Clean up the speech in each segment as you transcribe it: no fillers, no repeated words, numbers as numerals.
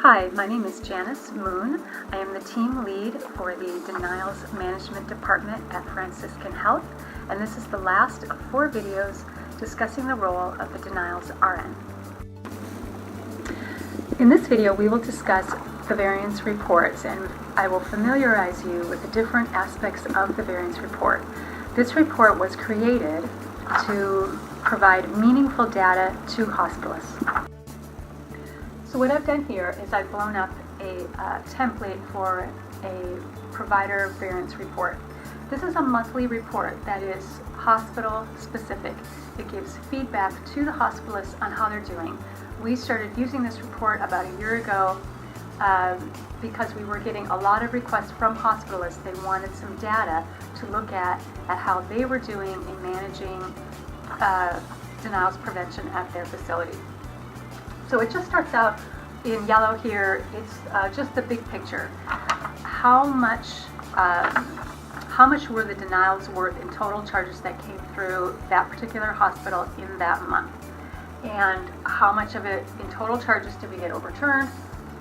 Hi, my name is Janice Moon. I am the team lead for the Denials Management Department at Franciscan Health, and this is the last of 4 videos discussing the role of the Denials RN. In this video, we will discuss the variance reports, and I will familiarize you with the different aspects of the variance report. This report was created to provide meaningful data to hospitalists. So what I've done here is I've blown up a template for a provider variance report. This is a monthly report that is hospital specific. It gives feedback to the hospitalists on how they're doing. We started using this report about a year ago because we were getting a lot of requests from hospitalists. They wanted some data to look at how they were doing in managing denials prevention at their facility. So it just starts out in yellow here. It's just the big picture. How much were the denials worth in total charges that came through that particular hospital in that month? And how much of it in total charges did we get overturned?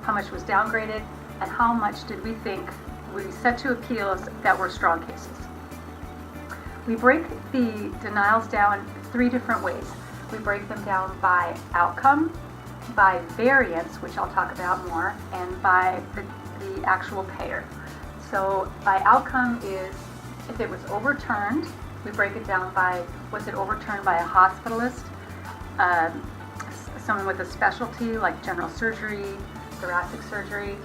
How much was downgraded? And how much did we think we sent to appeals that were strong cases? We break the denials down 3 different ways. We break them down by outcome, by variance, which I'll talk about more, and by the actual payer. So by outcome is if it was overturned, we break it down by, was it overturned by a hospitalist, someone with a specialty like general surgery, thoracic surgery,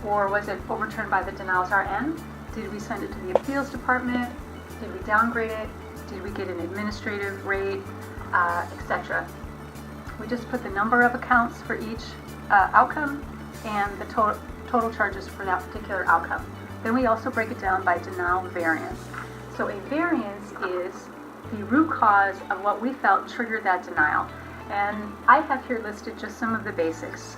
or was it overturned by the denials RN? Did we send it to the appeals department? Did we downgrade it? Did we get an administrative rate, etc.? We just put the number of accounts for each outcome and the total charges for that particular outcome. Then we also break it down by denial variance. So a variance is the root cause of what we felt triggered that denial. And I have here listed just some of the basics.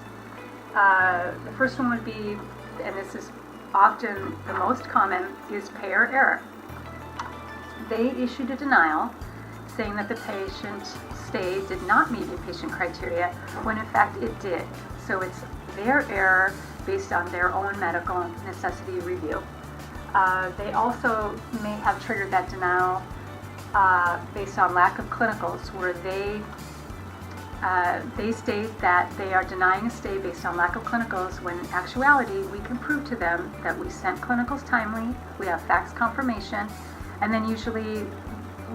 The first one would be, and this is often the most common, is payer error. They issued a denial saying that the patient stay did not meet inpatient criteria when in fact it did. So it's their error based on their own medical necessity review. They also may have triggered that denial based on lack of clinicals, where they state that they are denying a stay based on lack of clinicals, when in actuality we can prove to them that we sent clinicals timely, we have fax confirmation, and then usually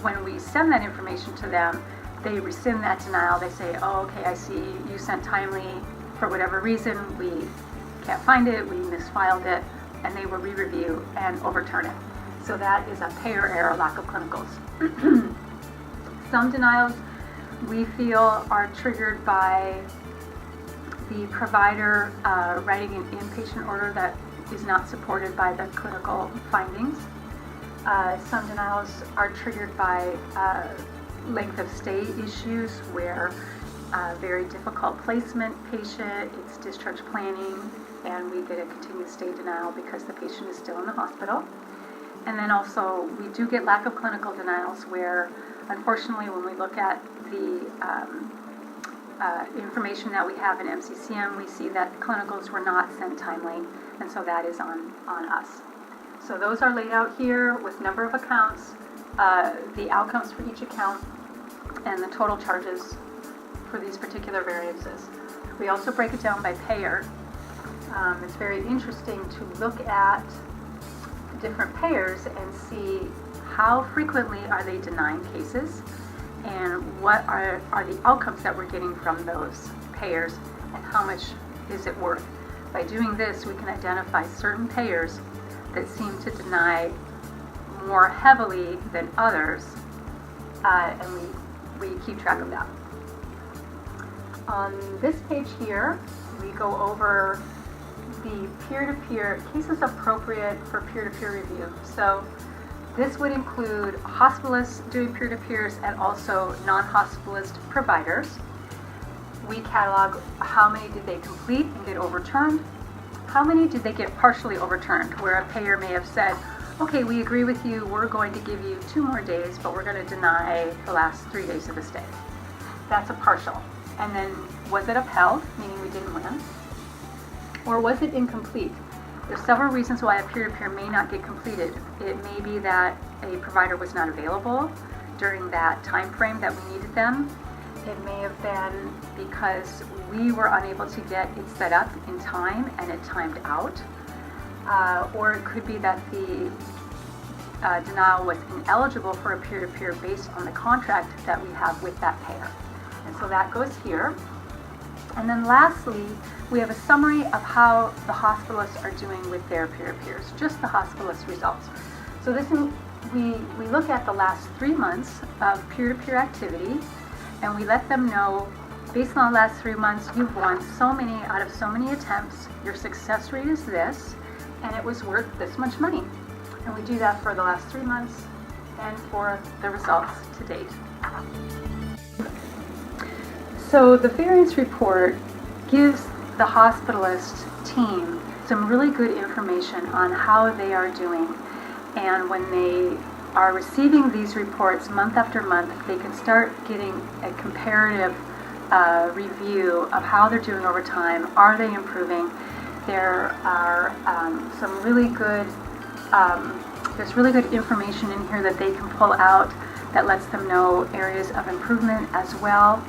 when we send that information to them, they rescind that denial. They say, oh, okay, I see you sent timely for whatever reason, we can't find it, we misfiled it, and they will re-review and overturn it. So that is a payer error, lack of clinicals. Some denials we feel are triggered by the provider writing an inpatient order that is not supported by the clinical findings. Some denials are triggered by length of stay issues, where very difficult placement patient, it's discharge planning, and we get a continued stay denial because the patient is still in the hospital. And then also we do get lack of clinical denials where, unfortunately, when we look at the information that we have in MCCM, we see that clinicals were not sent timely, and so that is on us. So those are laid out here with number of accounts, the outcomes for each account, and the total charges for these particular variances. We also break it down by payer. It's very interesting to look at different payers and see how frequently are they denying cases, and what are the outcomes that we're getting from those payers, and how much is it worth. By doing this, we can identify certain payers that seem to deny more heavily than others, and we keep track of that. On this page here, we go over the peer-to-peer cases appropriate for peer-to-peer review. So this would include hospitalists doing peer-to-peers and also non-hospitalist providers. We catalog how many did they complete and get overturned, how many did they get partially overturned, where a payer may have said, okay, we agree with you, we're going to give you 2 more days, but we're going to deny the last 3 days of the stay. That's a partial. And then was it upheld, meaning we didn't win? Or was it incomplete? There's several reasons why a peer-to-peer may not get completed. It may be that a provider was not available during that time frame that we needed them. It may have been because we were unable to get it set up in time and it timed out. Or it could be that the denial was ineligible for a peer-to-peer based on the contract that we have with that payer. And so that goes here. And then lastly, we have a summary of how the hospitalists are doing with their peer-to-peers, just the hospitalist results. So this we look at the last 3 months of peer-to-peer activity, and we let them know, based on the last 3 months, you've won so many out of so many attempts, your success rate is this, and it was worth this much money. And we do that for the last 3 months and for the results to date. So the variance report gives the hospitalist team some really good information on how they are doing. And when they are receiving these reports month after month, they can start getting a comparative review of how they're doing over time. Are they improving? There are some really good, there's really good information in here that they can pull out that lets them know areas of improvement as well.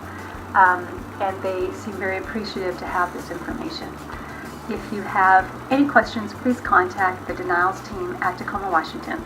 And they seem very appreciative to have this information. If you have any questions, please contact the denials team at Tacoma, Washington.